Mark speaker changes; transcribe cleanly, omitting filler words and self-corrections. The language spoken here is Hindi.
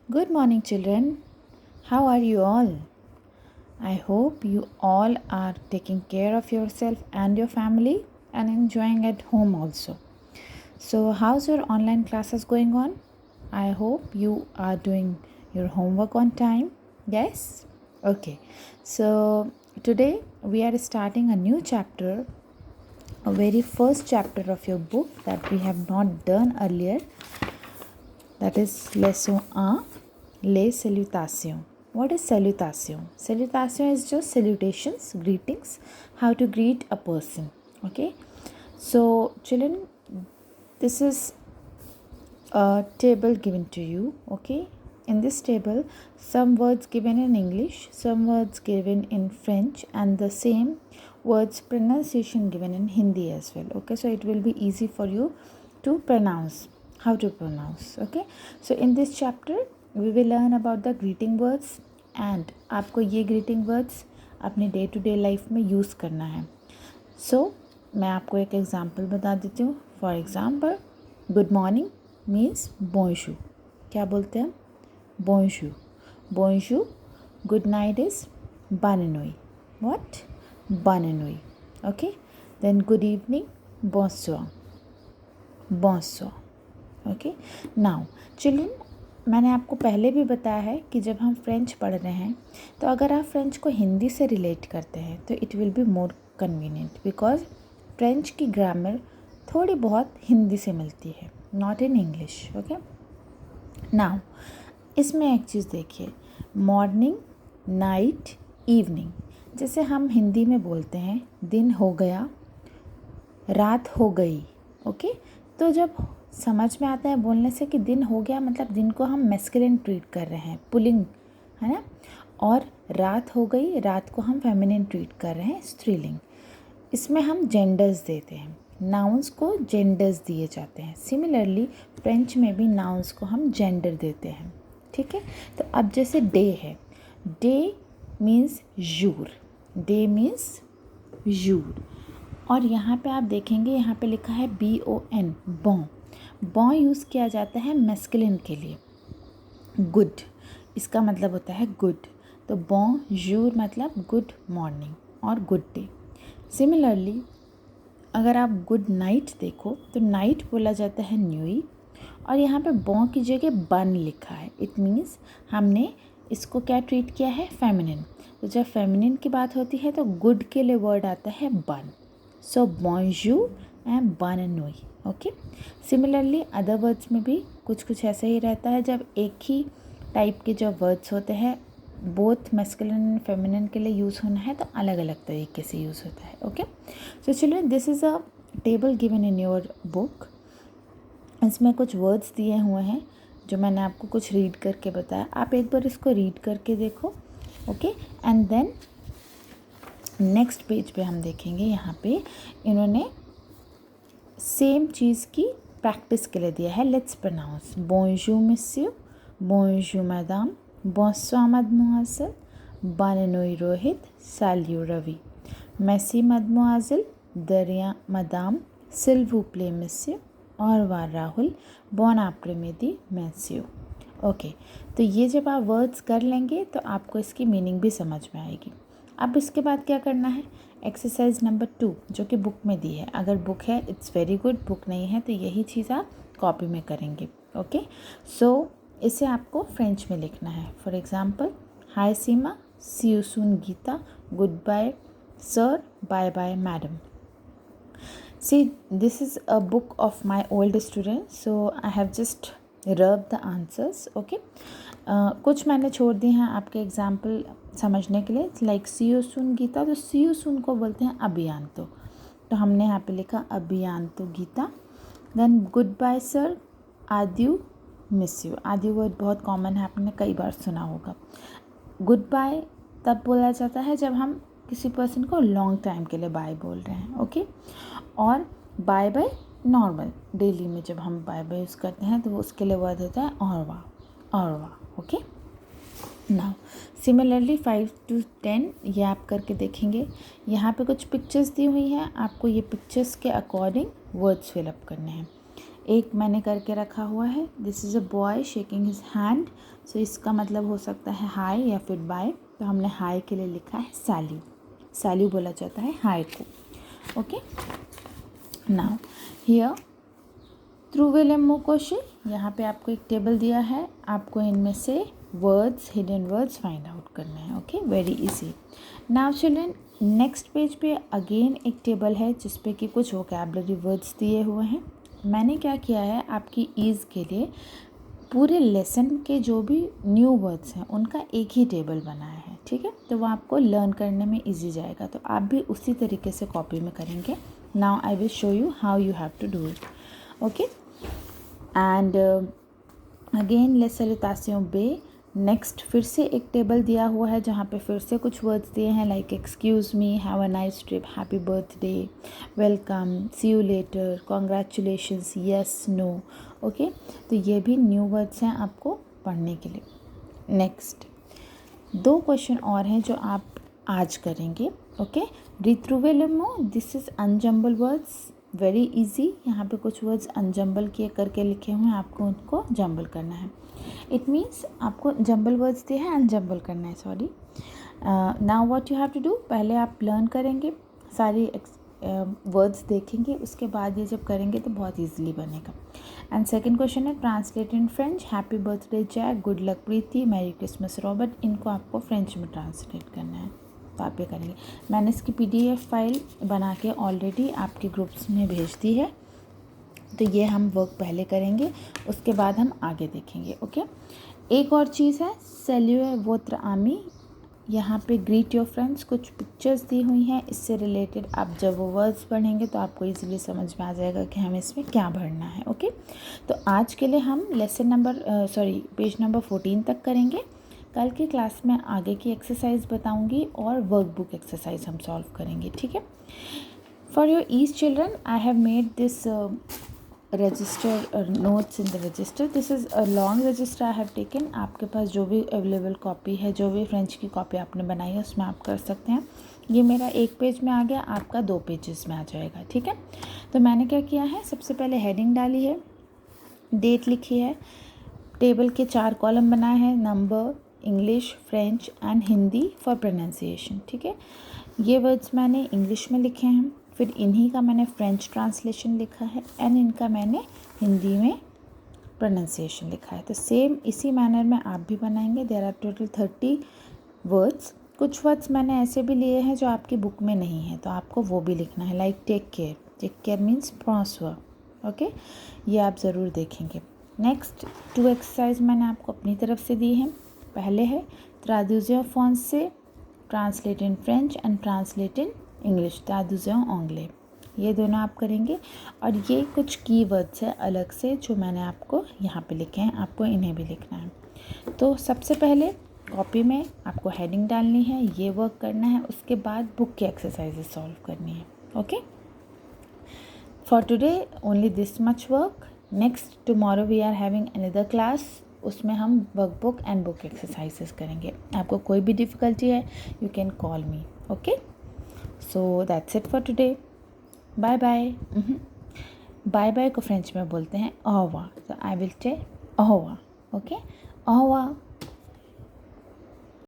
Speaker 1: Good morning, children. How are you all? I hope you all are taking care of yourself and your family and enjoying at home also. So, how's your online classes going on? I hope you are doing your homework on time. Yes? Okay. So, today we are starting a new chapter, a very first chapter of your book that we have not done earlier. That is Leçon 1, Les Salutations. What is salutation? Salutation is just salutations, greetings, how to greet a person. Okay. So, children, this is a table given to you. Okay. In this table, some words given in English, some words given in French, and the same words pronunciation given in Hindi as well. Okay. So, it will be easy for you to pronounce. How to pronounce. Okay. So, in this chapter, we will learn about the greeting words and आपको ये ग्रीटिंग वर्ड्स अपने डे टू डे लाइफ में यूज़ करना है. सो मैं आपको एक एग्ज़ाम्पल बता देती हूँ. For example, good morning means bonjour. क्या बोलते हैं? Bonjour. Bonjour. Good night is bonne nuit. What? Bonne nuit. Okay. Then good evening bonsoir. Bonsoir. Okay. Now children, मैंने आपको पहले भी बताया है कि जब हम फ्रेंच पढ़ रहे हैं तो अगर आप फ्रेंच को हिंदी से रिलेट करते हैं तो it will be more convenient, because French की ग्रामर थोड़ी बहुत हिंदी से मिलती है, not in English. Okay. Now इसमें एक चीज़ देखिए, मॉर्निंग, नाइट, इवनिंग. जैसे हम हिंदी में बोलते हैं दिन हो गया, रात हो गई. ओके. तो जब समझ में आता है बोलने से कि दिन हो गया, मतलब दिन को हम मैस्कुलिन ट्रीट कर रहे हैं, पुलिंग, है ना. और रात हो गई, रात को हम फेमिनिन ट्रीट कर रहे हैं, स्त्रीलिंग. इसमें हम जेंडर्स देते हैं, नाउन्स को जेंडर्स दिए जाते हैं. सिमिलरली फ्रेंच में भी नाउन्स को हम जेंडर देते हैं. ठीक है. तो अब जैसे डे है, day means jour. Day means jour. और यहाँ पे आप देखेंगे, यहाँ पे लिखा है BON, बॉन. बॉन यूज़ किया जाता है मैस्कुलिन के लिए. गुड, इसका मतलब होता है गुड. तो बॉन जूर मतलब गुड मॉर्निंग और गुड डे. सिमिलरली अगर आप गुड नाइट देखो तो नाइट बोला जाता है न्यूई, और यहाँ पे बॉन की जगह बन लिखा है. इट मीन्स हमने इसको क्या ट्रीट किया है? फेमिनिन. तो जब फेमिनिन की बात होती है तो गुड के लिए वर्ड आता है bon. So bonjour and bonne nuit. Okay. Similarly other words में भी कुछ ऐसा ही रहता है. जब एक ही टाइप के जो वर्ड्स होते हैं, बोथ मैस्कुलिन एंड फेमिनिन के लिए यूज़ होना है तो अलग अलग तरीके से यूज़ होता है. Okay. So children, this is a table given in your book. इसमें कुछ वर्ड्स दिए हुए हैं जो मैंने आपको कुछ रीड करके बताया. आप एक बार इसको रीड करके देखो. Okay. And then next page पे हम देखेंगे, यहाँ पे इन्होंने सेम चीज़ की प्रैक्टिस के लिए दिया है. Let's pronounce. बोंजूर मिस्यू, बोंजूर मैडम, बोंसोir मदमुआज़ल, बाननोई रोहित, साल्यू रवि, मैसी मदमुआज़ल, दरिया मदाम, सिल्वू प्ले मिस्यू, और वार राहुल, बॉन आप्रेमेदी मैस्यू. ओके. तो ये जब आप वर्ड्स कर लेंगे तो आपको इसकी मीनिंग भी समझ में आएगी. अब इसके बाद क्या करना है? एक्सरसाइज नंबर 2 जो कि बुक में दी है. अगर बुक है इट्स वेरी गुड, बुक नहीं है तो यही चीज़ आप कॉपी में करेंगे. ओके. सो इसे आपको फ्रेंच में लिखना है. For example, hi Seema, see you soon Geeta, good bye sir, bye bye madam. See, this is a book of my old student, so I have just rubbed the answers. Okay. कुछ मैंने छोड़ दिए हैं आपके एग्जाम्पल समझने के लिए. Like see you soon Geeta, तो सी यू सून को बोलते हैं अभियांतो, तो हमने यहाँ पे लिखा अभियांतो Gita. Then good bye sir, आद्यू मिस यू. आद्यू वर्ड बहुत कॉमन है, आपने कई बार सुना होगा. गुड बाय तब बोला जाता है जब हम किसी पर्सन को लॉन्ग टाइम के लिए बाय बोल रहे हैं. ओके. और बाय बाय नॉर्मल डेली में जब हम बाय बाय यूज़ करते हैं तो वो उसके लिए वर्ड होता है औरवा. औरवा. ओके. नाउ सिमिलरली 5 to 10 ये आप करके देखेंगे. यहाँ पे कुछ पिक्चर्स दी हुई हैं, आपको ये पिक्चर्स के अकॉर्डिंग वर्ड्स फिलअप करने हैं. एक मैंने करके रखा हुआ है, this is a boy shaking his hand, so इसका मतलब हो सकता है हाय या फिर बाय। तो हमने हाय के लिए लिखा है सैल्यू, सैल्यू बोला जाता है हाय को। Okay, now here through William मोकोशी, यहाँ पे आपको एक टेबल दिया है, आपको इनमें से words, hidden words find out करने हैं। Okay, very easy. Now children, next page पे अगेन एक टेबल है जिस पे कि कुछ वोकैबलरी वर्ड्स दिए हुए हैं। मैंने क्या किया है, आपकी ईज़ के लिए पूरे लेसन के जो भी न्यू वर्ड्स हैं उनका एक ही टेबल बनाया है, ठीक है। तो वो आपको लर्न करने में इजी जाएगा, तो आप भी उसी तरीके से कॉपी में करेंगे। Now I will show you how you have to do it. Okay, and again let's salutation बे। नेक्स्ट फिर से एक टेबल दिया हुआ है जहाँ पे फिर से कुछ वर्ड्स दिए हैं, like excuse me, have a nice trip, happy birthday, welcome, see you later, congratulations, yes, no. Okay, तो ये भी न्यू वर्ड्स हैं आपको पढ़ने के लिए। नेक्स्ट 2 क्वेश्चन और हैं जो आप आज करेंगे। ओके, रिट्रूवेलमो, this is unjumble words, very easy. यहाँ पे कुछ वर्ड्स अनजम्बल किए करके लिखे हुए हैं, आपको उनको जम्बल करना है। इट मीन्स आपको जम्बल वर्ड्स दिए हैं, अनजम्बल करना है, sorry. Now what you have to do, पहले आप लर्न करेंगे, सारी वर्ड्स देखेंगे, उसके बाद ये जब करेंगे तो बहुत ईजिली बनेगा। एंड सेकेंड क्वेश्चन है translate in French, happy birthday Jack, good luck Preeti, merry Christmas Robert, इनको आपको फ्रेंच में ट्रांसलेट करना है, तो आप ये करेंगे। मैंने इसकी PDF फाइल बना के ऑलरेडी आपके ग्रुप्स में भेज दी है, तो ये हम वर्क पहले करेंगे, उसके बाद हम आगे देखेंगे। ओके, एक और चीज़ है सेल्यूए वोत्र आमी, यहाँ पे ग्रीट योर फ्रेंड्स, कुछ पिक्चर्स दी हुई हैं, इससे रिलेटेड आप जब वो वर्ड्स पढ़ेंगे तो आपको इजीली समझ में आ जाएगा कि हमें इसमें क्या भरना है। ओके, तो आज के लिए हम लेसन नंबर पेज नंबर 14 तक करेंगे। कल की क्लास में आगे की एक्सरसाइज बताऊंगी और वर्कबुक एक्सरसाइज हम सॉल्व करेंगे, ठीक है। For your ease children, I have made this register notes in the register, this is a long register I have taken. आपके पास जो भी अवेलेबल कॉपी है, जो भी फ्रेंच की कॉपी आपने बनाई है उसमें आप कर सकते हैं। ये मेरा 1 पेज में आ गया, आपका 2 पेजेस में आ जाएगा, ठीक है। तो मैंने क्या किया है, सबसे पहले हेडिंग डाली है, डेट लिखी है, टेबल के 4 कॉलम बनाए हैं, number, English, French and Hindi for pronunciation, ठीक है। ये वर्ड्स मैंने इंग्लिश में लिखे हैं, फिर इन्हीं का मैंने फ्रेंच ट्रांसलेशन लिखा है एंड इनका मैंने हिंदी में प्रोनाउंसिएशन लिखा है। तो सेम इसी मैनर में आप भी बनाएंगे। There are total 30 words. कुछ वर्ड्स मैंने ऐसे भी लिए हैं जो आपकी बुक में नहीं है, तो आपको वो भी लिखना है, like take care, take care means transfer. Okay, ये आप ज़रूर देखेंगे। नेक्स्ट 2 एक्सरसाइज मैंने आपको अपनी तरफ से दी हैं। पहले है ट्रादुजियो फ्रांस से, translate in French and translate in English, ट्रादुजियो एंग्ले, ये दोनों आप करेंगे। और ये कुछ की वर्ड्स है अलग से जो मैंने आपको यहाँ पे लिखे हैं, आपको इन्हें भी लिखना है। तो सबसे पहले कॉपी में आपको हेडिंग डालनी है, ये वर्क करना है, उसके बाद बुक की एक्सरसाइजेस सॉल्व करनी है। Okay, for today only this much work. Next tomorrow we are having another class, उसमें हम वर्कबुक एंड बुक एक्सरसाइजेस करेंगे। आपको कोई भी डिफ़िकल्टी है, you can call me. Okay, so that's it for today, bye bye. Bye bye को फ्रेंच में बोलते हैं au revoir, तो I will tell au revoir। Okay, au revoir।